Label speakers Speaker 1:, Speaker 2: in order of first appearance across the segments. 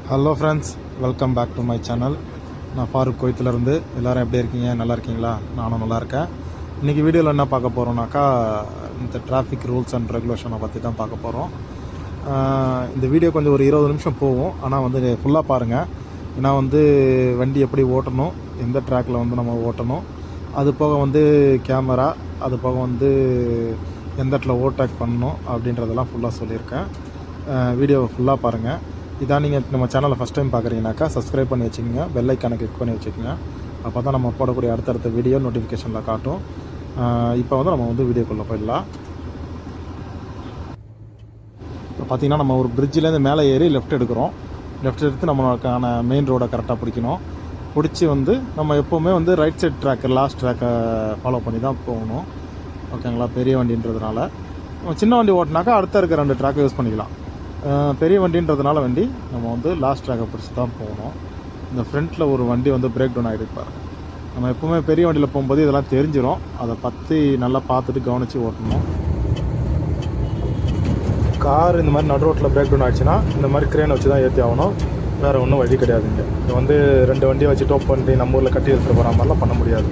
Speaker 1: Hello friends, welcome back to my channel. நான் ஃபாரூக் கோயத்துலேருந்து. எல்லோரும் எப்படி இருக்கீங்க? நல்லா இருக்கீங்களா? நானும் நல்லா இருக்கேன். இன்றைக்கி வீடியோவில் என்ன பார்க்க போகிறோம்னாக்கா, இந்த டிராஃபிக் ரூல்ஸ் அண்ட் ரெகுலேஷனை பற்றி தான் பார்க்க போகிறோம். இந்த வீடியோ கொஞ்சம் ஒரு 20 நிமிஷம் போகும், ஆனால் வந்து ஃபுல்லாக பாருங்கள். ஏன்னா வந்து வண்டி எப்படி ஓட்டணும், எந்த ட்ராக்கில் வந்து நம்ம ஓட்டணும், அது போக வந்து கேமரா, அது போக வந்து எந்த இடத்துல ஓவர்டேக் பண்ணணும் அப்படின்றதெல்லாம் ஃபுல்லாக சொல்லியிருக்கேன். வீடியோவை ஃபுல்லாக பாருங்கள். இதான் நீங்கள் நம்ம சேனலை ஃபஸ்ட் டைம் பார்க்குறீங்கனாக்கா சப்ஸ்கிரைப் பண்ணி வச்சுக்கோங்க, பெல் ஐக்கானை கிளிக் பண்ணி வச்சுக்கோங்க. அப்போ தான் நம்ம போடக்கூடிய அடுத்தடுத்த வீடியோ நோட்டிஃபிகேஷனில் காட்டும். இப்போ வந்து நம்ம வந்து வீடியோக்குள்ளே போயிடலாம். இப்போ பார்த்திங்கன்னா நம்ம ஒரு பிரிட்ஜிலேருந்து மேலே ஏறி லெஃப்ட் எடுக்கிறோம். லெஃப்ட் எடுத்து நம்மளுக்கான மெயின் ரோடை கரெக்டாக பிடிக்கணும். பிடிச்சி வந்து நம்ம எப்போவுமே வந்து ரைட் சைட் ட்ராக்கு, லாஸ்ட் ட்ராக்கை ஃபாலோ பண்ணி தான் போகணும். ஓகேங்களா? பெரிய வண்டின்றதுனால சின்ன வண்டி ஓட்டினாக்கா அடுத்த இருக்க 2 ட்ராக்கை யூஸ் பண்ணிக்கலாம். பெரிய வண்டின்றதுனால வண்டி நம்ம வந்து லாஸ்ட் ட்ராக்கை பிடிச்சி தான் போகணும். இந்த ஃப்ரண்ட்டில் ஒரு வண்டி வந்து பிரேக் டவுன் ஆகிருப்பார். நம்ம எப்போவுமே பெரிய வண்டியில் போகும்போது இதெல்லாம் தெரிஞ்சிடும். அதை பற்றி நல்லா பார்த்துட்டு கவனித்து ஓட்டணும். கார் இந்த மாதிரி நடு ரோட்டில் பிரேக் டவுன் ஆகிடுச்சுன்னா இந்த மாதிரி கிரேனை வச்சு தான் ஏற்றி ஆகணும். வேறு ஒன்றும் வழி கிடையாதுங்க. இது வந்து 2 வண்டியை வச்சு டோப் பண்ணி நம்ம ஊரில் கட்டி எடுத்துகிட்டு போகிற மாதிரிலாம் பண்ண முடியாது.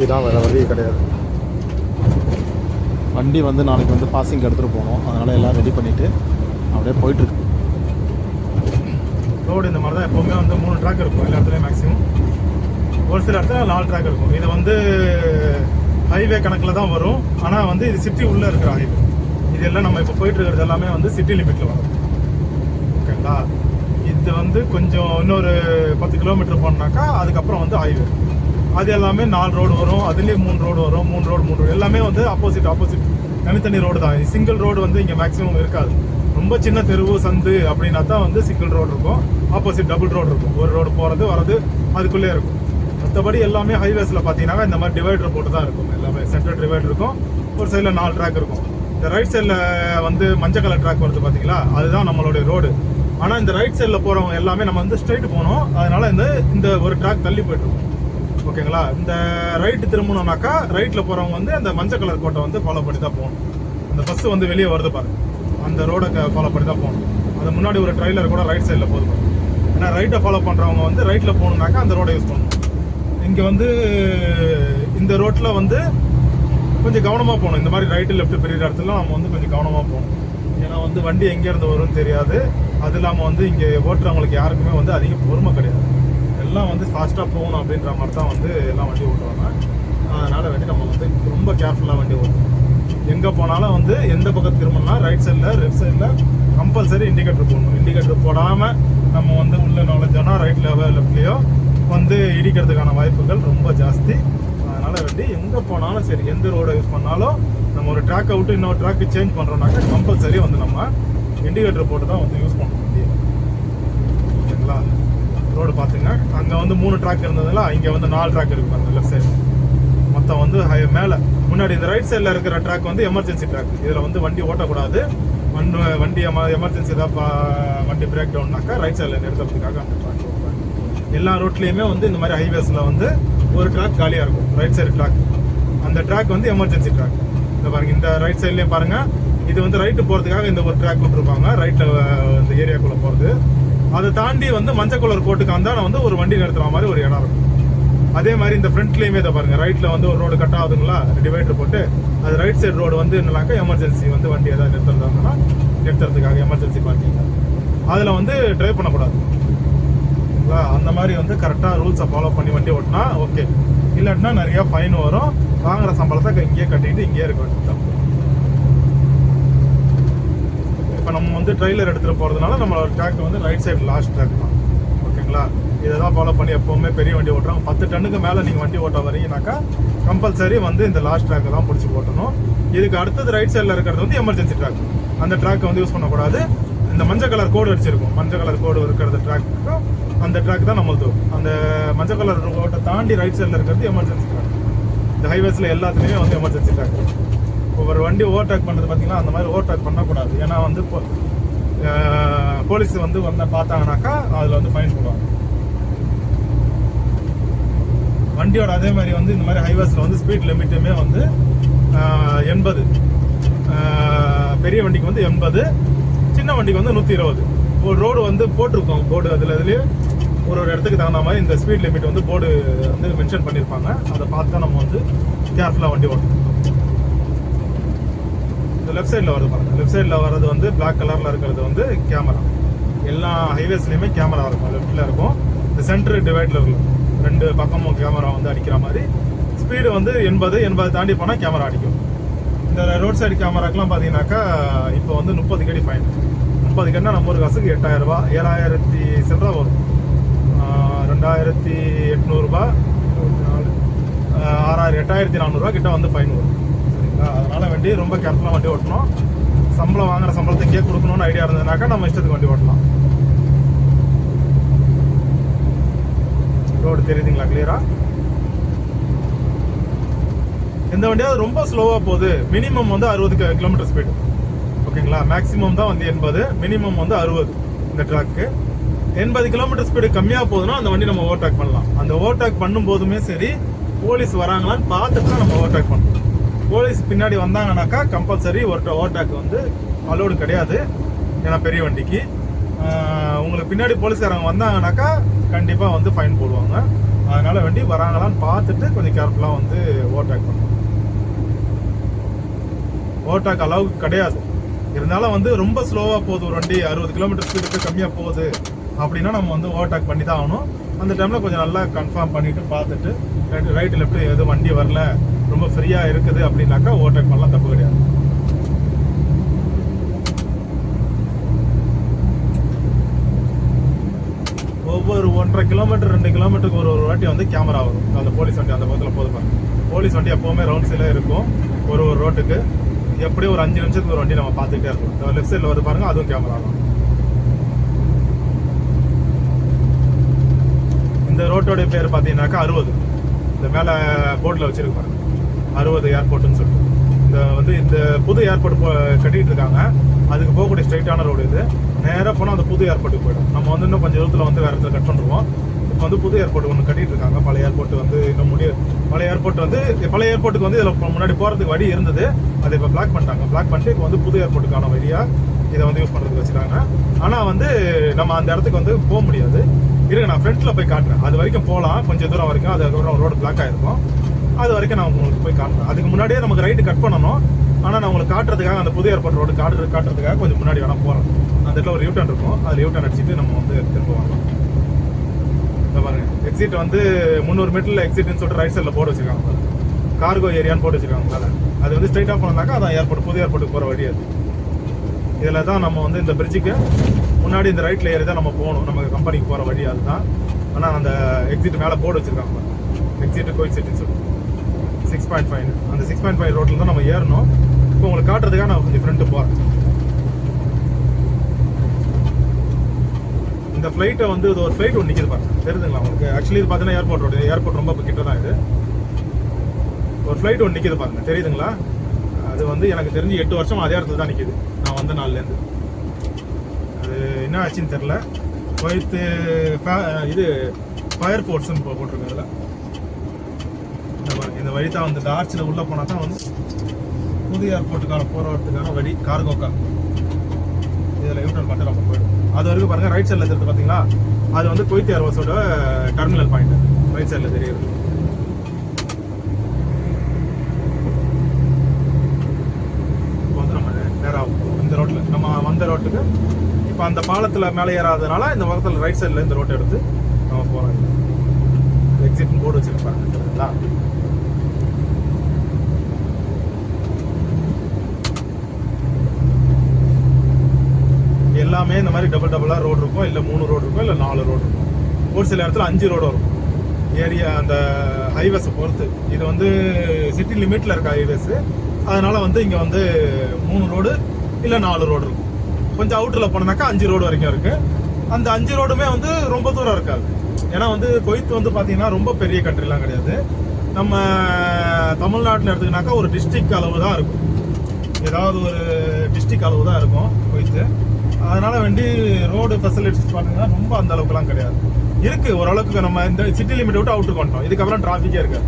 Speaker 1: இதுதான் வேறு வழி கிடையாது. வண்டி வந்து நாளைக்கு வந்து பாசிங் எடுத்துகிட்டு போகணும். அதனால் எல்லாம் ரெடி பண்ணிவிட்டு அப்படியே போயிட்டுருக்கு. ரோடு இந்த மாதிரி தான் எப்போவுமே வந்து 3 ட்ராக் இருக்கும் எல்லா இடத்துலையும் மேக்ஸிமம். ஒரு சில இடத்துல 4 ட்ராக் இருக்கும். இது வந்து ஹைவே கணக்கில் தான் வரும். ஆனால் வந்து இது சிட்டி உள்ளே இருக்கிற ஹைவே. இது எல்லாம் நம்ம இப்போ போயிட்டு இருக்கிறது எல்லாமே வந்து சிட்டி லிமிட்டில் வரும். ஓகேங்களா? இது வந்து கொஞ்சம் இன்னொரு 10 கிலோமீட்டர் போனோம்னாக்கா அதுக்கப்புறம் வந்து ஹைவே. அது எல்லாமே 4 ரோடு வரும். அதுலேயே 3 ரோடு வரும். 3 ரோடு எல்லாமே வந்து ஆப்போசிட் தனித்தனி ரோடு தான். சிங்கிள் ரோடு வந்து இங்கே மேக்ஸிமம் இருக்காது. ரொம்ப சின்ன தெருவு சந்து அப்படின்னா தான் வந்து சிங்கிள் ரோடு இருக்கும். ஆப்போசிட் டபுள் ரோடு இருக்கும். ஒரு ரோடு போகிறது வரது அதுக்குள்ளே இருக்கும். மற்றபடி எல்லாமே ஹைவேஸில் பார்த்தீங்கன்னா இந்த மாதிரி டிவைடர் போட்டு தான் இருக்கும். எல்லாமே சென்ட்ரல் டிவைடர் இருக்கும். ஒரு சைடில் 4 ட்ராக் இருக்கும். இந்த ரைட் சைடில் வந்து மஞ்சள் கலர் ட்ராக் வருது பார்த்தீங்களா, அதுதான் நம்மளுடைய ரோடு. ஆனால் இந்த ரைட் சைடில் போகிறவங்க எல்லாமே நம்ம வந்து ஸ்ட்ரைட் போகணும். அதனால் இந்த ஒரு ட்ராக் தள்ளி போய்ட்டுருக்கோம். ஓகேங்களா? இந்த ரைட்டு திரும்பணும்னாக்கா ரைட்டில் போகிறவங்க வந்து அந்த மஞ்சள் கலர் கோட்டை வந்து ஃபாலோ பண்ணி தான் போகணும். அந்த பஸ்ஸு வந்து வெளியே வருது பாருங்க, அந்த ரோடை ஃபாலோ பண்ணி தான் போகணும். அது முன்னாடி ஒரு ட்ரைலர் கூட ரைட் சைடில் போதும். ஏன்னா ரைட்டை ஃபாலோ பண்ணுறவங்க வந்து ரைட்டில் போகணுன்னாக்கா அந்த ரோடை யூஸ் பண்ணணும். இங்கே வந்து இந்த ரோட்டில் வந்து கொஞ்சம் கவனமாக போகணும். இந்த மாதிரி ரைட்டு லெஃப்ட் பெரிய இடத்துல நம்ம வந்து கொஞ்சம் கவனமாக போகணும். ஏன்னா வந்து வண்டி எங்கேருந்து வரும்னு தெரியாது. அது இல்லாமல் வந்து இங்கே ஓட்டுறவங்களுக்கு யாருக்குமே வந்து அதிக பொறுமை கிடையாது. எல்லாம் வந்து ஃபாஸ்ட்டாக போகணும் அப்படின்ற மாதிரி தான் வந்து எல்லாம் வண்டி ஓட்டுவாங்க. அதனால் வந்து நம்ம வந்து ரொம்ப கேர்ஃபுல்லாக வண்டி ஓட்டணும். எங்கே போனாலும் வந்து எந்த பக்கம் திரும்பினா ரைட் சைடில் லெஃப்ட் சைடில் கம்பல்சரி இண்டிகேட்டர் போடணும். இண்டிகேட்டர் போடாமல் நம்ம வந்து உள்ளே நுழைஞ்சோன்னா ரைட்லையோ லெஃப்ட்லேயோ வந்து இடிக்கிறதுக்கான வாய்ப்புகள் ரொம்ப ஜாஸ்தி. அதனால் வண்டி எங்கே போனாலும் சரி, எந்த ரோடை யூஸ் பண்ணாலும் நம்ம ஒரு ட்ராக்கை விட்டு இன்னொரு ட்ராக்கு சேஞ்ச் பண்ணுறோம்னாக்கா கம்பல்சரி வந்து நம்ம இண்டிகேட்டர் போட்டு தான் வந்து யூஸ் பண்ணணும் வண்டியை. ஓகேங்களா? ரோடு பார்த்துங்க. அங்கே வந்து 3 ட்ராக் இருந்ததில்ல, இங்கே வந்து 4 ட்ராக் இருக்கு பாருங்க லெஃப்ட் சைடு. மொத்தம் வந்து மேலே முன்னாடி இந்த ரைட் சைடில் இருக்கிற ட்ராக் வந்து எமர்ஜென்சி ட்ராக். இதில் வந்து வண்டி ஓட்டக்கூடாது. வண்டி எமர்ஜென்சி ஏதாவது வண்டி பிரேக் டவுன்னாக்கா ரைட் சைடில் நிறுத்துறதுக்காக அந்த ட்ராக் ஓட்டுறாங்க. எல்லா ரோட்லேயுமே வந்து இந்த மாதிரி ஹைவேஸில் வந்து ஒரு ட்ராக் காலியாக இருக்கும், ரைட் சைடு ட்ராக். அந்த ட்ராக் வந்து எமர்ஜென்சி ட்ராக். இந்த பாருங்க, இந்த ரைட் சைட்லேயும் பாருங்கள், இது வந்து ரைட்டு போகிறதுக்காக இந்த ஒரு ட்ராக் விட்டுருப்பாங்க, ரைட்டில் இந்த ஏரியாக்குள்ளே போகிறது. அதை தாண்டி வந்து மஞ்சள் கலர் கோட்டுக்கு வந்தால் வந்து ஒரு வண்டி நிறுத்துற மாதிரி ஒரு இடம் இருக்கும். அதே மாதிரி இந்த ஃப்ரண்ட்லேயுமே இதை பாருங்கள், ரைட்டில் வந்து ஒரு ரோடு கட் ஆகுதுங்களா, டிவைடர் போட்டு. அது ரைட் சைடு ரோடு வந்து என்னன்னாக்கா எமர்ஜென்சி வந்து வண்டி ஏதாவது நிறுத்துறதுனா நிறுத்துறதுக்காக எமர்ஜென்சி பார்க்கிங். அதில் வந்து ட்ரைவ் பண்ணக்கூடாது. அந்த மாதிரி வந்து கரெக்டாக ரூல்ஸை ஃபாலோ பண்ணி வண்டி ஓட்டினா ஓகே. இல்லாட்டினா நிறையா ஃபைன் வரும். வாங்குற சம்பளத்தை இங்கேயே கட்டிட்டு இங்கேயே இருக்க வேண்டியது. இப்போ நம்ம வந்து ட்ரெய்லர் எடுத்துகிட்டு போகிறதுனால நம்மளோட ட்ராக் வந்து ரைட் சைடு லாஸ்ட் ட்ராக் தான். ஓகேங்களா? இதை தான் ஃபாலோ பண்ணி எப்போவுமே பெரிய வண்டி ஓட்டுறாங்க. 10 டன்னுக்கு மேலே நீங்கள் வண்டி ஓட்ட வரீங்கனாக்கா கம்பல்சரி வந்து இந்த லாஸ்ட் ட்ராக்கை தான் பிடிச்சி ஓட்டணும். இதுக்கு அடுத்தது ரைட் சைடில் இருக்கிறது வந்து எமர்ஜென்சி ட்ராக். அந்த ட்ராக்கை வந்து யூஸ் பண்ணக்கூடாது. இந்த மஞ்சள் கலர் கோடு அடிச்சிருக்கும், மஞ்சள் கலர் கோடு இருக்கிற ட்ராக்கு, அந்த ட்ராக் தான் நம்மளுது. அந்த மஞ்சள் கலர் ரோட்டை தாண்டி ரைட் சைடில் இருக்கிறது எமர்ஜென்சி ட்ராக். இந்த ஹைவேஸில் எல்லாத்துலேயுமே வந்து எமர்ஜென்சி ட்ராக். ஒரு வண்டி ஓவர்டேக் பண்ணுறது பார்த்தீங்கன்னா அந்த மாதிரி ஓவர்டேக் பண்ணக்கூடாது. ஏன்னா வந்து போலீஸ் வந்து பார்த்தாங்கனாக்கா அதில் வந்து ஃபைன் போடுவாங்க. வண்டியோட அதே மாதிரி வந்து இந்த மாதிரி ஹைவேஸில் வந்து ஸ்பீட் லிமிட்டுமே வந்து 80. பெரிய வண்டிக்கு வந்து 80, சின்ன வண்டிக்கு வந்து 120. ஒரு ரோடு வந்து போட்டிருக்கோம் போர்டு, அதுலேயே ஒரு இடத்துக்கு தகுந்த மாதிரி இந்த ஸ்பீட் லிமிட் வந்து போர்டு வந்து மென்ஷன் பண்ணியிருப்பாங்க. அதை பார்த்து தான் நம்ம வந்து கேர்ஃபுல்லாக வண்டி ஓட்டணும். இந்த லெஃப்ட் சைடில் வருது பாருங்க, லெஃப்ட் சைடில் வர்றது வந்து பிளாக் கலரில் இருக்கிறது வந்து கேமரா. எல்லா ஹைவேஸ்லையுமே கேமரா இருக்கும், லெஃப்டில் இருக்கும். இந்த சென்டர் டிவைடில் இருக்கும், 2 பக்கமும் கேமரா வந்து அடிக்கிற மாதிரி. ஸ்பீடு வந்து 80 தாண்டி போனால் கேமரா அடிக்கும். இந்த ரோட் சைடு கேமராக்கெலாம் பார்த்தீங்கன்னாக்கா இப்போ வந்து 30 கடி ஃபைன். 30 கடினா நம்ம ஒரு காசுக்கு 8000 ரூபா, 7000 சில்லற வரும். 2800 ரூபா, 8400 ரூபா கிட்ட வந்து ஃபைன் வரும். சரிங்களா? அதனால வண்டி ரொம்ப கேர்ஃபுல்லாக வண்டி ஓட்டணும். சம்பளம் வாங்குற சம்பளத்துக்கே கொடுக்கணும்னு ஐடியா இருந்ததுனாக்கா நம்ம இஷ்டத்துக்கு வண்டி ஓட்டலாம். ரோடு தெரியுதுங்களா கிளியரா? இந்த வண்டியாவது ரொம்ப ஸ்லோவாக போகுது. மினிமம் வந்து 60 கிலோமீட்டர் ஸ்பீடு. ஓகேங்களா? மேக்ஸிமம் தான் வந்து 80, மினிமம் வந்து 60. இந்த ட்ராக்கு 80 கிலோமீட்டர் ஸ்பீடு கம்மியாக போகுதுன்னா அந்த வண்டி நம்ம ஓவர்டேக் பண்ணலாம். அந்த ஓவர்டேக் பண்ணும் போதுமே சரி, போலீஸ் வராங்களான்னு பார்த்துட்டு தான் நம்ம ஓவர்டேக் பண்ணணும். போலீஸ் பின்னாடி வந்தாங்கன்னாக்கா கம்பல்சரி ஓவர்டேக் வந்து அலோடு கிடையாது. ஏன்னா பெரிய வண்டிக்கு உங்களுக்கு பின்னாடி போலீஸ்காரங்க வந்தாங்கன்னாக்கா கண்டிப்பாக வந்து ஃபைன் போடுவாங்க. அதனால வண்டி வராங்களான்னு பார்த்துட்டு கொஞ்சம் கேர்ஃபுல்லாக வந்து ஓவர்டேக் பண்ணணும். ஓவர்டேக் அளவுக்கு கிடையாது. இருந்தாலும் வந்து ரொம்ப ஸ்லோவாக போகுது ஒரு வண்டி, 60 கிலோமீட்டர் ஸ்பீடுக்கு கம்மியாக போகுது அப்படின்னா நம்ம வந்து ஓவர்டேக் பண்ணி தான் ஆகணும். அந்த டைமில் கொஞ்சம் நல்லா கன்ஃபார்ம் பண்ணிவிட்டு பார்த்துட்டு ரைட்டு லெஃப்ட்டு எதுவும் வண்டி வரல, ரொம்ப ஃப்ரீயாக இருக்குது அப்படின்னாக்கா ஓவர்டேக் பண்ணலாம், தப்பு கிடையாது. ஒவ்வொரு 1.5 கிலோமீட்டர் 2 கிலோமீட்டருக்கு ஒரு வாட்டி வந்து கேமரா வரும். அந்த போலீஸ் வண்டி அந்த பக்கத்தில் போது பாருங்க. போலீஸ் வண்டி எப்போவுமே ரவுண்ட் சைடில் இருக்கும். ஒரு ரோட்டுக்கு எப்படியும் ஒரு 5 நிமிஷத்துக்கு ஒரு வண்டி நம்ம பார்த்துக்கிட்டே இருக்கோம். லெஃப்ட் சைடில் வருது பாருங்க, அதுவும் கேமரா தான். இந்த ரோட்டோடைய பேர் பார்த்தீங்கன்னாக்கா 60. இந்த மேலே போர்டில் வச்சிருக்கு பாருங்க, 60 ஏர்போர்ட்டுன்னு சொல்லிட்டு. இந்த புது ஏர்போர்ட் கட்டிட்டு இருக்காங்க. அதுக்கு போகக்கூடிய ஸ்ட்ரைட்டான ரோடு இது. நேராக போனால் அந்த புது ஏர்போர்ட்டுக்கு போயிடும். நம்ம வந்து இன்னும் கொஞ்சம் தூரத்தில் வந்து வேறு இடத்துல கட் பண்ணுவோம். இப்போ வந்து புது ஏர்போர்ட் ஒன்று கட்டிட்டு இருக்காங்க. பழைய ஏர்போர்ட் வந்து இன்னும் பழைய ஏர்போர்ட்டுக்கு வந்து இதில் முன்னாடி போகிறதுக்கு வழி இருந்தது, அதை இப்போ பிளாக் பண்ணிட்டாங்க. பிளாக் பண்ணிட்டு இப்போ வந்து புது ஏர்போர்ட்டுக்கான வழியாக இதை வந்து யூஸ் பண்ணுறதுக்கு வச்சுருக்காங்க. ஆனால் வந்து நம்ம அந்த இடத்துக்கு வந்து போக முடியாது. இருங்க, நான் ஃப்ரண்ட்டில் போய் காட்டுறேன். அது வரைக்கும் போகலாம், கொஞ்சம் தூரம் வரைக்கும். அதுக்கப்புறம் ரோடு பிளாக் ஆகிருக்கும். அது வரைக்கும் நான் உங்களுக்கு போய் காட்டுறேன். அதுக்கு முன்னாடியே நமக்கு ரைட்டு கட் பண்ணணும். ஆனால் நான் உங்களுக்கு காட்டுறதுக்காக அந்த புது ஏர்போர்ட் ரோடு காட்டுறதுக்காக கொஞ்சம் முன்னாடி வேணால் போகிறேன். அந்த இடத்துல ஒரு யூட்டர்ன் இருக்கும், அதில் யூட்டர்ன் அடிச்சுட்டு நம்ம வந்து திரும்ப வரலாம். இந்த பாருங்க, எக்ஸிட் வந்து 300 மீட்டரில் எக்ஸிட்னு சொல்லிட்டு ரைட் சைடில் போட்டு வச்சிருக்காங்க. கார்கோ ஏரியான்னு போட்டு வச்சிருக்காங்க. அது வந்து ஸ்ட்ரைட்டாக போனோம்னாக்கா அதான் ஏர்போர்ட், புது ஏர்போர்ட்டுக்கு போகிற வழி அது. இதில் தான் நம்ம வந்து இந்த பிரிட்ஜுக்கு முன்னாடி இந்த ரைட்டில் ஏறி தான் நம்ம போகணும். நம்ம கம்பெனிக்கு போகிற வழி அதுதான். ஆனால் அந்த எக்ஸிட் மேலே போர்டு வச்சிருக்காங்க, எக்ஸிட் கோஎக்ஸிட்னு சொல்லிட்டு 6.5. அந்த 6.5 ரோட்டில் தான் நம்ம ஏறணும். இப்போ உங்களுக்கு காட்டுறதுக்காக நான் கொஞ்சம் ஃப்ரெண்டு போகிறேன். இந்த ஃப்ளைட்டை வந்து இது ஒரு ஃப்ளைட் ஒன்று நிற்கிது பாருங்க, தெரியுதுங்களா உங்களுக்கு? ஆக்சுவலி இது பார்த்தீங்கன்னா ஏர்போர்ட் ரோடு, ஏர்போர்ட் ரொம்ப கிட்ட தான் இது. ஒரு ஃப்ளைட் ஒன்று நிற்கிது பாருங்க, தெரியுதுங்களா? அது வந்து எனக்கு தெரிஞ்சு 8 வருஷம் அதே இடத்துல தான் நிற்கிது, நான் வந்த நாள்லேருந்து. அது என்ன ஆச்சுன்னு தெரில. குவைத்து இது ஃபயர் ஃபோர்ஸ்ன்னு போட்டிருக்கேன் இதில். இந்த வழி தான் வந்து ஆர்ச்சில் உள்ளே போனால் தான் வந்து புது ஏர்போர்ட்டுக்கான போகிறதுக்கான வழி, கார்கோக்கா. இதில் யூட்டர்ன் பண்ணிட்டு நம்ம போய்டும். அது வரைக்கும் பாருங்கள், ரைட் சைடில் தெரியுது பார்த்தீங்களா? அது வந்து குவைத் ஏர்வேஸோட டெர்மினல் பாயிண்ட், ரைட் சைடில் தெரியுது. இப்போ வந்து நம்ம நேராக இந்த ரோட்டில் நம்ம வந்த ரோட்டுக்கு இப்போ அந்த பாலத்தில் மேலே ஏறாததுனால இந்த பக்கத்தில் ரைட் சைடில் இந்த ரோட்டை எடுத்து நம்ம போகிறோம். எக்ஸிட்னு போர்டு வச்சுருப்பாங்க, தெரியுங்களா? எல்லாமே இந்த மாதிரி டபுளாக ரோடு இருக்கும், இல்லை 3 ரோடு இருக்கும், இல்லை 4 ரோடு இருக்கும். ஒரு சில இடத்துல 5 ரோடு வரும் ஏரியா, அந்த ஹைவேஸை பொறுத்து. இது வந்து சிட்டி லிமிட்டில் இருக்க ஹைவேஸு, அதனால் வந்து இங்கே வந்து 3 ரோடு இல்லை 4 ரோடு இருக்கும். கொஞ்சம் அவுட்டரில் போனோம்னாக்கா 5 ரோடு வரைக்கும் இருக்குது. அந்த 5 ரோடுமே வந்து ரொம்ப தூரம் இருக்காது. ஏன்னா வந்து குவைத் வந்து பார்த்தீங்கன்னா ரொம்ப பெரிய கண்ட்ரிலாம் கிடையாது. நம்ம தமிழ்நாட்டில் எடுத்துக்கினாக்கா ஒரு டிஸ்ட்ரிக்ட் அளவு தான் இருக்கும், ஏதாவது ஒரு டிஸ்ட்ரிக்ட் அளவு தான் இருக்கும் குவைத்து. அதனால வேண்டி ரோடு ஃபெசிலிட்டிஸ் பார்த்தீங்கன்னா ரொம்ப அந்த அளவுக்குலாம் கிடையாது. இருக்கு ஓரளவுக்கு. நம்ம இந்த சிட்டி லிமிட் விட்டு அவுட்டுக்கு வந்துட்டோம், இதுக்கப்புறம் டிராஃபிக்கே இருக்கு.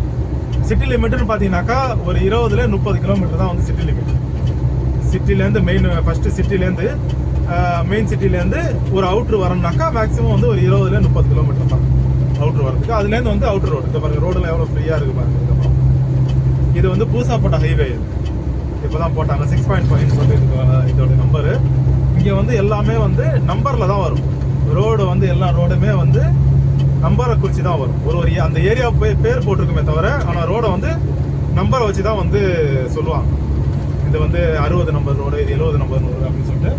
Speaker 1: சிட்டி லிமிட்னு பார்த்தீங்கன்னாக்கா ஒரு 20-30 கிலோமீட்டர் தான் வந்து சிட்டி லிமிட். சிட்டிலேருந்து மெயின் ஃபர்ஸ்ட் சிட்டிலேருந்து மெயின் சிட்டிலேருந்து ஒரு அவுட்ரு வரணும்னாக்கா மேக்ஸிமம் வந்து ஒரு 20 30 கிலோமீட்டர் தான் அவுட்ரு வரதுக்கு. அதுலேருந்து வந்து அவுட்ரு ரோடு இந்த பாருங்க, ரோடெல்லாம் எவ்வளோ ஃப்ரீயாக இருக்குது பாருங்க. இதுக்கப்புறம் இது வந்து புதுசாக போட்ட ஹைவே, இது இப்போ தான் போட்டாங்க 6.5 சொல்லி இதோட நம்பரு. இங்கே வந்து எல்லாமே வந்து நம்பரில் தான் வரும். ரோடு வந்து எல்லா ரோடுமே வந்து நம்பரை குறித்து தான் வரும். ஒரு அந்த ஏரியா பேர் போட்டிருக்குமே தவிர, ஆனால் ரோடை வந்து நம்பரை வச்சு தான் வந்து சொல்லுவாங்க. இது வந்து 60 நம்பர் ரோடு, இது 70 நம்பர் ரோடு அப்படின்னு சொல்லிட்டு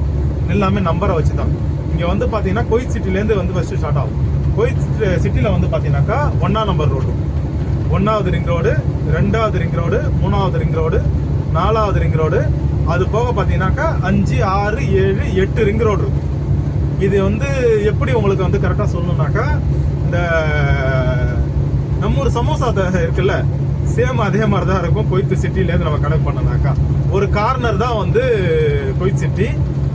Speaker 1: எல்லாமே நம்பரை வச்சு தான். இங்கே வந்து பார்த்தீங்கன்னா குவைத் சிட்டிலேருந்து வந்து ஃபஸ்ட்டு ஸ்டார்ட் ஆகும். குவைத் சிட்டியில் வந்து பார்த்தீங்கன்னாக்கா 1ஆம் நம்பர் ரோடு, 1வது ரிங் ரோடு, 2வது ரிங் ரோடு, 3வது ரிங் ரோடு, 4வது ரிங் ரோடு, அது போக பார்த்தீங்கன்னாக்கா 5 6 7 8 ரிங் ரோடு இருக்கும். இது வந்து எப்படி உங்களுக்கு வந்து கரெக்டாக சொல்லணும்னாக்கா, இந்த நம்ம ஒரு சமோசா இருக்குல்ல, சேம் அதே மாதிரி தான் இருக்கும். குவைத் சிட்டிலேருந்து நம்ம கனெக்ட் பண்ணனாக்கா ஒரு கார்னர் தான் வந்து குவைத் சிட்டி.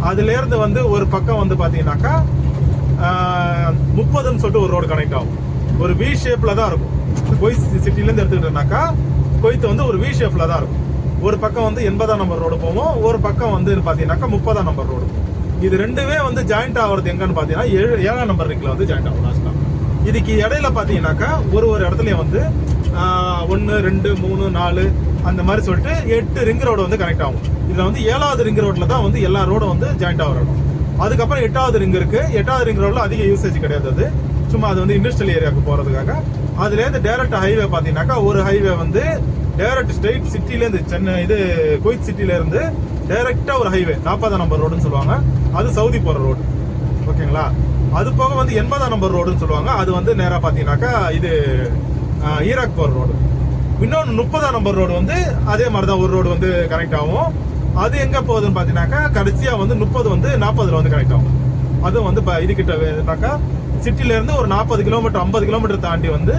Speaker 1: அதுலேருந்து வந்து ஒரு பக்கம் வந்து பார்த்தீங்கன்னாக்கா 30ன்னு சொல்லிட்டு ஒரு ரோடு கனெக்ட் ஆகும். ஒரு வி ஷேப்பில் தான் இருக்கும். குவைத் சிட்டிலேருந்து எடுத்துக்கிட்டோம்னாக்கா குவைத் வந்து ஒரு வி ஷேப்பில் தான் இருக்கும். ஒரு பக்கம் வந்து 80ஆம் நம்பர் ரோடு போவோம், ஒரு பக்கம் வந்து பார்த்தீங்கன்னாக்கா 30ஆம் நம்பர் ரோடு. இது ரெண்டுமே வந்து ஜாயிண்ட் ஆகிறது எங்கன்னு பார்த்தீங்கன்னா 7ஆம் நம்பர் ரிங்கில் வந்து ஜாயிண்ட் ஆகும் லாஸ்ட்டாக. இதுக்கு இடையில பார்த்தீங்கன்னாக்கா ஒரு இடத்துலையும் வந்து 1 2 3 4 அந்த மாதிரி சொல்லிட்டு 8 ரிங் ரோடு வந்து கனெக்ட் ஆகும். இதில் வந்து 7வது ரிங் ரோட்டில் தான் வந்து எல்லா ரோடும் வந்து ஜாயிண்ட் ஆகிற இடம். அதுக்கப்புறம் 8வது ரிங் இருக்கு. 8வது ரிங் ரோடில் அதிக யூசேஜ் கிடையாது. அது சும்மா அது வந்து இண்டஸ்ட்ரியல் ஏரியாவுக்கு போகிறதுக்காக. அதுலேருந்து டேரக்ட் ஹைவே பார்த்தீங்கன்னாக்கா ஒரு ஹைவே வந்து டேரக்ட் ஸ்ட்ரெயிட் சிட்டிலேருந்து சென்னை இது குவைத் சிட்டிலேருந்து டைரக்டா ஒரு ஹைவே 40ஆம் நம்பர் ரோடுன்னு சொல்லுவாங்க. அது சவுதி போற ரோடு, ஓகேங்களா. அது போக வந்து 80ஆம் நம்பர் ரோடுன்னு சொல்லுவாங்க. அது வந்து நேரா பாத்தீங்கன்னாக்கா இது ஈராக் போற ரோடு. இன்னொன்று 30ஆம் நம்பர் ரோடு வந்து அதே மாதிரி தான் ஒரு ரோடு வந்து கனெக்ட் ஆகும். அது எங்க போகுதுன்னு பாத்தீங்கன்னாக்கா கடைசியா வந்து 30 வந்து 40ல வந்து கனெக்ட் ஆகும். அதுவும் வந்து இது கிட்ட சிட்டில இருந்து ஒரு 40 கிலோமீட்டர் 50 கிலோமீட்டர் தாண்டி வந்து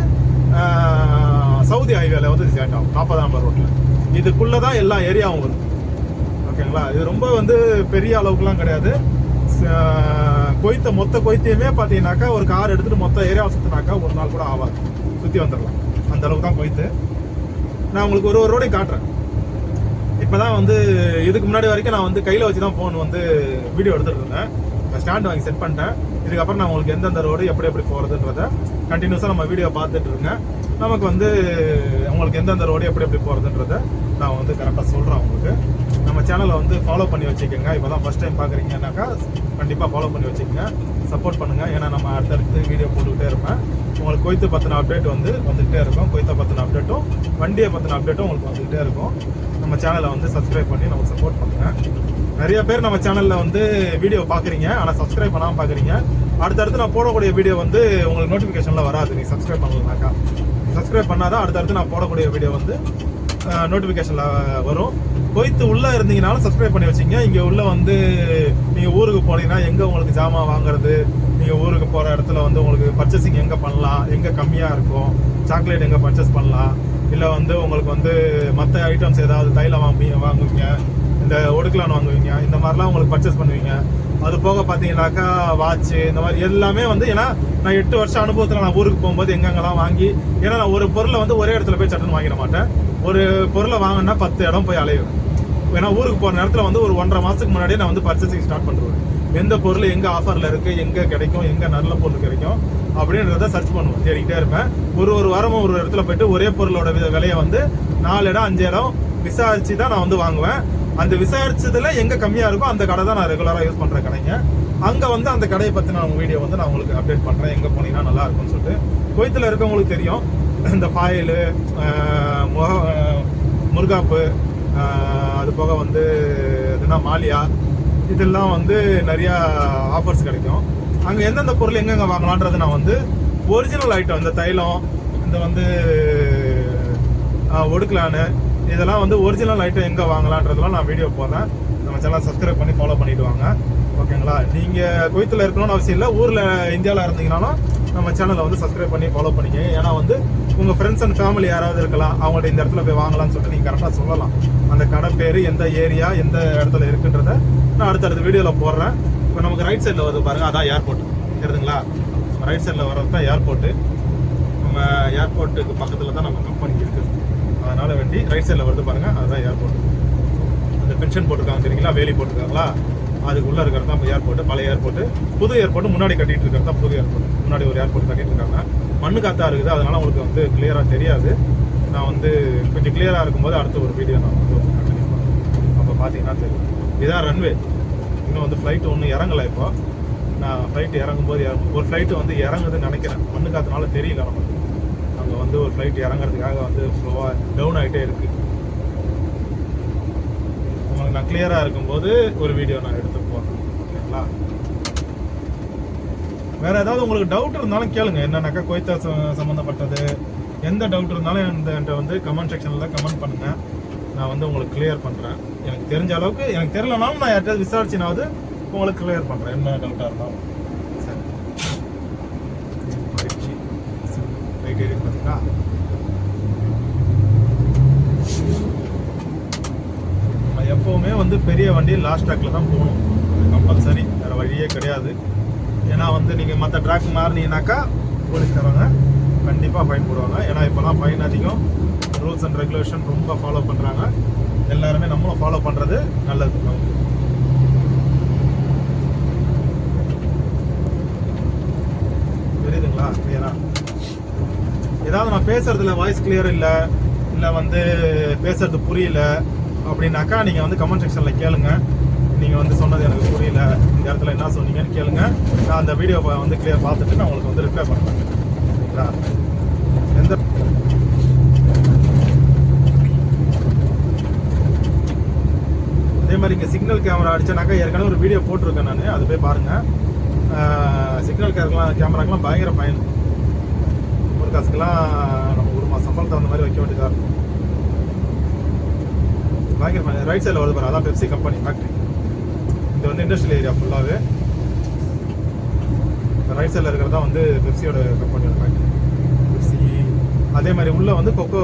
Speaker 1: சவுதி ஹைவேல வந்து ஜாயின் ஆகும் 40ஆம் நம்பர் ரோட்ல. இதுக்குள்ளதான் எல்லா ஏரியாவும் வரும், ஓகேங்களா. இது ரொம்ப வந்து பெரிய அளவுக்குலாம் கிடையாது. மொத்த கொய்த்தையுமே பார்த்தீங்கன்னாக்கா ஒரு கார் எடுத்துட்டு மொத்த ஏரியாவை சுற்றினாக்கா ஒரு நாள் கூட ஆகாது, சுற்றி வந்துடலாம். அந்த அளவுக்கு தான் கொய்த்து. நான் உங்களுக்கு ஒரு ரோடையும் காட்டுறேன். இப்போதான் வந்து இதுக்கு முன்னாடி வரைக்கும் நான் வந்து கையில் வச்சு தான் ஃபோன் வந்து வீடியோ எடுத்துகிட்டு இருந்தேன். ஸ்டாண்ட் வாங்கி செட் பண்ணிட்டேன். இதுக்கப்புறம் நான் உங்களுக்கு எந்தெந்த ரோடு எப்படி எப்படி போகிறதுன்றத கண்டினியூஸாக நம்ம வீடியோ பார்த்துட்டு இருக்கேன். நமக்கு வந்து உங்களுக்கு எந்தெந்த ரோடு எப்படி எப்படி போகிறதுன்றத நான் வந்து கரெக்டாக சொல்கிறேன். உங்களுக்கு நம்ம சேனலை வந்து ஃபாலோ பண்ணி வச்சுக்கோங்க. இப்போ தான் ஃபஸ்ட் டைம் பார்க்குறீங்கன்னாக்கா கண்டிப்பாக ஃபாலோ பண்ணி வச்சுக்கோங்க, சப்போர்ட் பண்ணுங்கள். ஏன்னா நம்ம அடுத்தடுத்து வீடியோ போட்டுக்கிட்டே இருப்பேன். உங்களுக்கு கொய்த்தை பற்றின அப்டேட் வந்து வந்துகிட்டே இருக்கும். கொய்த்தை பற்றின அப்டேட்டும் வண்டியை பற்றின அப்டேட்டும் உங்களுக்கு வந்துகிட்டே இருக்கும். நம்ம சேனலை வந்து சப்ஸ்கிரைப் பண்ணி நமக்கு சப்போர்ட் பண்ணுங்கள். நிறைய பேர் நம்ம சேனலில் வந்து வீடியோ பார்க்குறீங்க, ஆனால் சப்ஸ்கிரைப் பண்ணாமல் பார்க்குறீங்க. அடுத்தடுத்து நான் போடக்கூடிய வீடியோ வந்து உங்களுக்கு நோட்டிஃபிகேஷனில் வராது. நீங்கள் சப்ஸ்கிரைப் பண்ணலனாக்கா, சப்ஸ்கிரைப் பண்ணாதான் அடுத்தடுத்து நான் போடக்கூடிய வீடியோ வந்து நோட்டிஃபிகேஷனில் வரும். கொய்த்து உள்ளே இருந்தீங்கனாலும் சப்ஸ்கிரைப் பண்ணி வச்சிங்க. இங்கே உள்ள வந்து நீங்கள் ஊருக்கு போனீங்கன்னா எங்கே உங்களுக்கு ஜாமான் வாங்குறது, நீங்கள் ஊருக்கு போகிற இடத்துல வந்து உங்களுக்கு பர்ச்சேசிங் எங்கே பண்ணலாம், எங்கே கம்மியாக இருக்கும், சாக்லேட் எங்கே பர்ச்சேஸ் பண்ணலாம், இல்லை வந்து உங்களுக்கு வந்து மற்ற ஐட்டம்ஸ் ஏதாவது தைலம் வாங்குவீங்க, இந்த ஒடுக்கலான் வாங்குவீங்க, இந்த மாதிரிலாம் உங்களுக்கு பர்ச்சேஸ் பண்ணுவீங்க. அது போக பார்த்தீங்கன்னாக்கா வாட்சு இந்த மாதிரி எல்லாமே வந்து, ஏன்னா நான் 8 வருஷம் அனுபவத்தில் நான் ஊருக்கு போகும்போது எங்கெங்கெல்லாம் வாங்கி, ஏன்னா நான் ஒரு பொருளை வந்து ஒரே இடத்துல போய் சட்டுன்னு வாங்கிட மாட்டேன். ஒரு பொருளை வாங்கினா 10 இடம் போய் அலையும். ஏன்னா ஊருக்கு போகிற நேரத்தில் வந்து ஒரு 1.5 மாதத்துக்கு முன்னாடியே நான் வந்து பர்ச்சேசிங் ஸ்டார்ட் பண்ணுவேன். எந்த பொருள் எங்கே ஆஃபரில் இருக்குது, எங்கே கிடைக்கும், எங்கே நல்ல பொருள் கிடைக்கும் அப்படின்றத சர்ச் பண்ணுவேன், தேடிக்கிட்டே இருப்பேன். ஒரு வாரமும் ஒரு இடத்துல போயிட்டு ஒரே பொருளோட விலையை வந்து 4 இடம் 5 இடம் விசாரிச்சு தான் நான் வந்து வாங்குவேன். அந்த விசாரிச்சதுல எங்கே கம்மியாக இருக்கோ அந்த கடை தான் நான் ரெகுலராக யூஸ் பண்ணுற கடைங்க. அங்கே வந்து அந்த கடையை பற்றி நான் வீடியோ வந்து நான் உங்களுக்கு அப்டேட் பண்ணுறேன், எங்கே போனீங்கன்னா நல்லா இருக்கும்னு சொல்லிட்டு. கொய்த்தில் இருக்கவங்களுக்கு தெரியும், இந்த ஃபாயிலு, முருகாப்பு, அது போக வந்து இதுனா மாலியா, இதெல்லாம் வந்து நிறையா ஆஃபர்ஸ் கிடைக்கும். அங்கே எந்தெந்த பொருள் எங்கெங்கே வாங்கலான்றது நான் வந்து ஒரிஜினல் ஐட்டம், இந்த தைலம், இந்த வந்து ஒடுக்கலான்னு, இதெல்லாம் வந்து ஒரிஜினல் ஐட்டம் எங்கே வாங்கலான்றதெல்லாம் நான் வீடியோ போடுறேன். நம்ம சேனல் சப்ஸ்கிரைப் பண்ணி ஃபாலோ பண்ணிட்டு வாங்க, ஓகேங்களா. நீங்கள் கொய்த்தில் இருக்கணும்னு அவசியம் இல்லை, ஊரில் இந்தியாவில் இருந்தீங்கன்னாலும் நம்ம சேனலை வந்து சப்ஸ்கிரைப் பண்ணி ஃபாலோ பண்ணிக்க. ஏன்னா வந்து உங்கள் ஃப்ரெண்ட்ஸ் அண்ட் ஃபேமிலி யாராவது இருக்கலாம், அவங்கள்ட்ட இந்த இடத்துல போய் வாங்கலாம்னு சொல்லிட்டு நீங்கள் கரெக்டாக சொல்லலாம். அந்த கடை பேர், எந்த ஏரியா, எந்த இடத்துல இருக்குன்றத நான் அடுத்தடுத்த வீடியோவில் போடுறேன். இப்போ நமக்கு ரைட் சைடில் வருது பாருங்கள், அதான் ஏர்போர்ட், தெரியுதுங்களா. ரைட் சைடில் வர்றது தான் ஏர்போர்ட்டு. நம்ம ஏர்போர்ட்டுக்கு பக்கத்தில் தான் நம்ம கம்பெனி இருக்குது, அதனால் வேண்டி ரைட் சைடில் வருது பாருங்கள், அதுதான் ஏர்போர்ட். அந்த பென்ஷன் போட்டிருக்காங்க தெரியுங்களா, வேலி போட்டிருக்காங்களா, அதுக்குள்ளே இருக்கிறது தான் ஏர்போர்ட்டு, பழைய ஏர்போர்ட்டு. புது ஏர்போர்ட்டு முன்னாடி கட்டிகிட்டு இருக்கிறது தான் புது ஏர்போர்ட். முன்னாடி ஒரு ஏர்போர்ட் கட்டிகிட்டு இருக்காங்க. மண்ணு காற்றா இருக்குது, அதனால் உங்களுக்கு வந்து கிளியராக தெரியாது. நான் வந்து கொஞ்சம் கிளியராக இருக்கும்போது அடுத்த ஒரு வீடியோ நான் வந்து கண்டினியூ பண்ணுறேன். அப்போ பார்த்தீங்கன்னா தெரியும். இதுதான் ரன்வே. இன்னும் வந்து ஃப்ளைட்டு ஒன்றும் இறங்கலை. இப்போ நான் ஃப்ளைட்டு இறங்கும்போது ஒரு ஃப்ளைட்டு வந்து இறங்குதுன்னு நினைக்கிறேன். மண்ணு காற்றுனால தெரியல நமக்கு. அங்கே வந்து ஒரு ஃப்ளைட் இறங்குறதுக்காக வந்து ஸ்லோவாக டவுன் ஆகிட்டே இருக்குது. உங்களுக்கு நான் கிளியராக இருக்கும்போது ஒரு வீடியோ நான் எடுத்து போடுறேன். ஓகேங்களா? வேறு ஏதாவது உங்களுக்கு டவுட் இருந்தாலும் கேளுங்க. என்னன்னாக்கா குவைத்தா சம்மந்தப்பட்டது எந்த டவுட் இருந்தாலும் என்கிட்ட வந்து கமெண்ட் செக்ஷனில் கமெண்ட் பண்ணுங்கள். நான் வந்து உங்களுக்கு கிளியர் பண்ணுறேன். எனக்கு தெரிஞ்ச அளவுக்கு. எனக்கு தெரியலனாலும் நான் யார்கிட்ட விசாரிச்சினாவது உங்களுக்கு கிளியர் பண்ணுறேன், என்ன டவுட்டாக இருந்தாலும். சரி, ரைட் ஏறி பார்த்தீங்களா? நம்ம எப்போவுமே வந்து பெரிய வண்டி லாஸ்ட் ட்ராக்கில் தான் போகணும், கம்பல்சரி. வேறு வழியே கிடையாது. ஏன்னா வந்து நீங்கள் மற்ற ட்ராக் மாறினீங்கன்னாக்கா போலீஸ்காரங்க கண்டிப்பாக ஃபைன் போடுவாங்க. ஏன்னா இப்போலாம் ஃபைன் அதிகம். ரூல்ஸ் அண்ட் ரெகுலேஷன் ரொம்ப ஃபாலோ பண்ணுறாங்க. எல்லாருமே நம்மளும் ஃபாலோ பண்ணுறது நல்லது நமக்கு. புரியுதுங்களா? கிளியரா? ஏதாவது நான் பேசுறதுல வாய்ஸ் கிளியர் இல்லை வந்து பேசுறது புரியல அப்படின்னாக்கா நீங்கள் வந்து கமெண்ட் செக்ஷனில் கேளுங்க. நீங்கள் வந்து சொன்னது எனக்கு புரியல, இந்த இடத்துல என்ன சொன்னீங்கன்னு கேளுங்க. நான் அந்த வீடியோவை வந்து கிளியர் பார்த்துட்டு நான் உங்களுக்கு வந்து ரிப்ளை பண்ணுறேன். சரிங்களா? எந்த அதே மாதிரி இங்கே சிக்னல் கேமரா அடிச்சேனாக்கா ஏற்கனவே ஒரு வீடியோ போட்டிருக்கேன் நான், அது போய் பாருங்கள். சிக்னல் கேமராக்கெலாம் பயங்கர ஃபைன். ஒரு காசுக்கெல்லாம் நம்ம ஒரு மாதம் சம்பளத்தை அந்த மாதிரி வைக்க வேண்டியதாக இருக்கும். பயங்கர ஃபைன். ரைட் சைடில் வருது பாரு, அதான் பெப்சி கம்பெனி ஃபேக்ட்ரி. இது வந்து இண்டஸ்ட்ரியல் ஏரியா ஃபுல்லாகவே. ரைட் சைடில் இருக்கிறது தான் வந்து பெப்சியோட கம்பெனியோட ஃபேக்ட்ரி. பெப்சி அதே மாதிரி உள்ளே வந்து கொக்கோ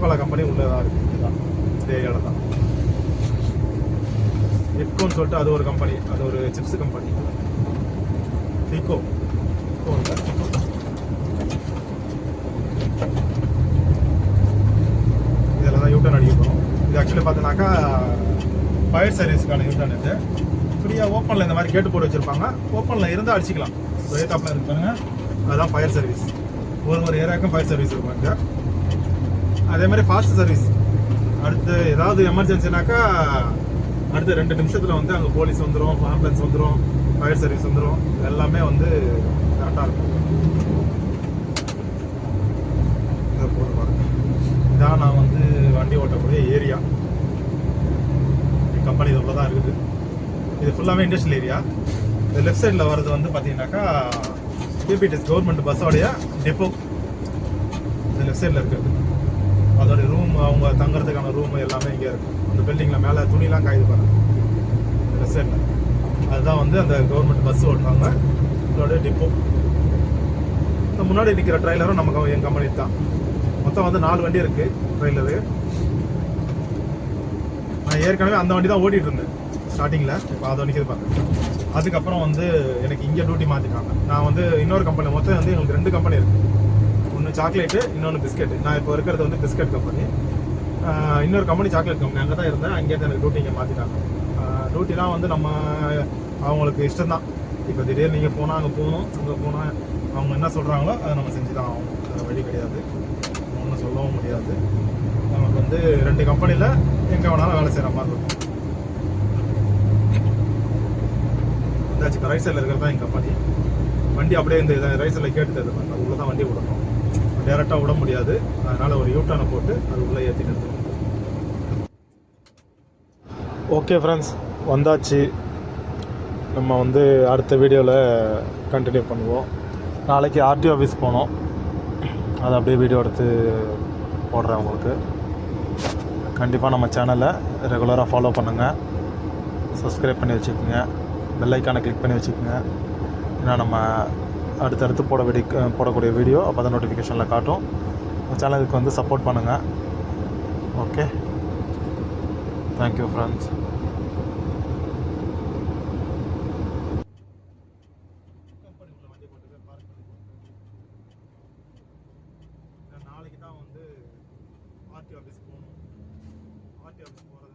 Speaker 1: கோலா கம்பெனி உள்ளே தான் இருக்குது. இதுதான் இந்த ஏரியாவில் தான். இஃப்கோன்னு சொல்லிட்டு அது ஒரு கம்பெனி, அது ஒரு சிப்ஸ் கம்பெனி. ஃபிகோ இதெல்லாம் தான் யூட்டர்ன் அடிக்க போகிறோம். இது ஆக்சுவலி பார்த்தீங்கன்னாக்கா ஃபயர் சர்வீஸ்க்கான யூட்டர்ன். இது ஃப்ரீயாக ஓப்பனில் இந்த மாதிரி கேட்டு போட்டு வச்சுருப்பாங்க. ஓப்பனில் இருந்தால் அடிச்சிக்கலாம். ஏத்தாப்பில் இருக்கு பாருங்க, அதுதான் ஃபயர் சர்வீஸ். ஒரு ஏரியாவுக்கும் ஃபயர் சர்வீஸ் இருக்கும் இங்கே. அதே மாதிரி ஃபாஸ்ட் சர்வீஸ். அடுத்து ஏதாவது எமர்ஜென்சினாக்கா அடுத்த 2 நிமிஷத்தில் வந்து அங்கே போலீஸ் வந்துடும், ஆம்புலன்ஸ் வந்துடும், ஃபயர் சர்வீஸ் வந்துடும். எல்லாமே வந்து கரெக்டாக இருக்கும். போது பாருங்க, இதான் நான் வந்து வண்டி ஓட்டக்கூடிய ஏரியா. கம்பெனி இவ்வளோ தான் இருக்குது. இது ஃபுல்லாகவே இண்டஸ்ட்ரியல் ஏரியா. இந்த லெஃப்ட் சைடில் வர்றது வந்து பார்த்தீங்கன்னாக்கா கேபிடிஎஸ் கவர்மெண்ட் பஸ்ஸோடைய டெப்போ. இந்த லெஃப்ட் சைடில் இருக்கிறது அதோடைய ரூம், அவங்க தங்குறதுக்கான ரூம் எல்லாமே இங்கே இருக்கும். அந்த பில்டிங்கில் மேலே துணிலாம் காயுது பாருங்க லெஃப்ட் சைடில். அதுதான் வந்து அந்த கவர்மெண்ட் பஸ் ஓட்டுறாங்க, இதோட டிப்போ. இந்த முன்னாடி நிற்கிற ட்ரெய்லரும் நமக்கு என் கம்பெனி தான். மொத்தம் வந்து 4 வண்டி இருக்குது ட்ரெய்லரு. நான் ஏற்கனவே அந்த வண்டி தான் ஓட்டிகிட்டு இருந்தேன் ஸ்டார்டிங்கில். இப்போ அதை நிற்கிறது பார்க்குறேன். அதுக்கப்புறம் வந்து எனக்கு இங்கே டியூட்டி மாற்றிட்டாங்க. நான் வந்து இன்னொரு கம்பெனி, மொத்தம் வந்து எங்களுக்கு 2 கம்பெனி இருக்குது. ஒன்று சாக்லேட்டு, இன்னொன்று பிஸ்கெட்டு. நான் இப்போ இருக்கிறது வந்து பிஸ்கட் கம்பெனி. இன்னொரு கம்பெனி சாக்லேட் கம்பெனி. அங்கே தான் இருந்தேன். அங்கேருந்து எனக்கு டியூட்டி இங்கே மாற்றிட்டாங்க. டியூட்டிலாம் வந்து நம்ம அவங்களுக்கு இஷ்டம் தான். இப்போ திடீர்னு நீங்கள் போனால் அங்கே போகணும், அங்கே போனால் அவங்க என்ன சொல்கிறாங்களோ அதை நம்ம செஞ்சு தான் ஆகணும். அது வழி கிடையாது, ஒன்றும் சொல்லவும் முடியாது. நமக்கு வந்து 2 கம்பெனியில் எங்கே வேணாலும் வேலை செய்கிற மாதிரி இருக்கும். இதாச்சு ரைட் சைடில் இருக்கிறது தான் எங்கள் கம்பெனி. வண்டி அப்படியே இந்த ரைட் சைடில் கேட்டு அது உள்ளே தான் வண்டி விடணும். டேரெக்டாக விட முடியாது. அதனால் ஒரு யூட்டர்னை போட்டு அது உள்ளே ஏற்றிட்டு எடுத்துக்கணும். ஓகே ஃப்ரெண்ட்ஸ், வந்தாச்சு. நம்ம வந்து அடுத்த வீடியோவில் கண்டினியூ பண்ணுவோம். நாளைக்கு ஆர்டிஓ ஆஃபீஸ் போனோம், அதை அப்படியே வீடியோ எடுத்து போடுறேன் உங்களுக்கு. கண்டிப்பாக நம்ம சேனலை ரெகுலராக ஃபாலோ பண்ணுங்கள், சப்ஸ்கிரைப் பண்ணி வச்சுக்கோங்க, பெல் ஐக்கானை கிளிக் பண்ணி வச்சுக்கோங்க. ஏன்னா நம்ம அடுத்தடுத்து போடக்கூடிய வீடியோ அப்போ தான் நோட்டிஃபிகேஷனில் காட்டும். சேனலுக்கு வந்து சப்போர்ட் பண்ணுங்கள். Okay, thank you friends. நாளைக்கு தான் வந்து ஆர்டிஓ ஆஃபீஸ் போகணும். ஆர்டிஓ ஆஃபீஸ் போகிறது